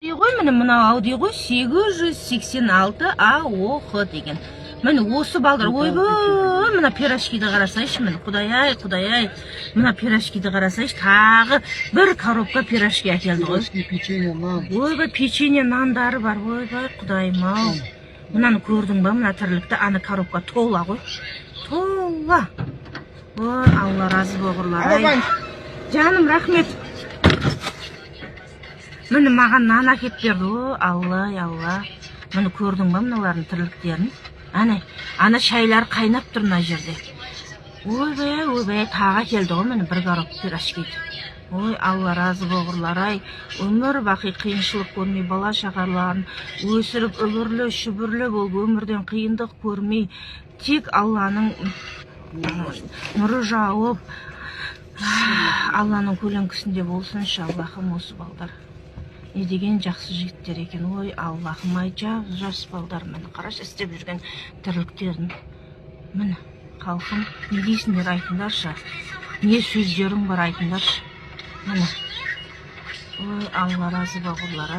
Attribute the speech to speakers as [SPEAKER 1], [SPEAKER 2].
[SPEAKER 1] Ғой, міне мына Audi ғой 886 AOH деген. Міне осы балдар, ойбай, мына пирожкиді қарасайшы, міне құдай-ай, мына пирожкиді қарасайшы, тағы бір коробка пирожки әкелді ғой.
[SPEAKER 2] Печенье, нан.
[SPEAKER 1] Ойбай, печенье, нандары бар, ойбай, құдайым-ау. Мынаны көрдің ба, мына тірлікті, ана коробка тола ғой. Тола. Ой, Алла разы болғырлар. Жаным, рахмет. Міне маған нан әкеп берді, Алла. Міне көрдің ба мыналардың тірліктерін? Ана шайлар қайнап тұр мына жерде. Ойбай, тағы келді ғой, міне бір коробка пирожки. Ой, Алла разы болғырлар. Өмір бақи қиыншылық көрмей, бала шағарларын өсіріп, үбірлі, шүбірлі болып, өмірден қиындық көрмей, тек Алланың нұры жауып, Алланың көлеңкісінде болсыншы, Аллахым осы балдар. Не деген жақсы жігіттер екен. Ой, Аллахым ай, жас балдар, мені қараш істеп жүрген тірліктерін. Міне, халқым, не дейсіңдер айтыңдаршы? Не сөздерің бар айтыңдаршы? Міне. Ой, Алла разы болғырлар.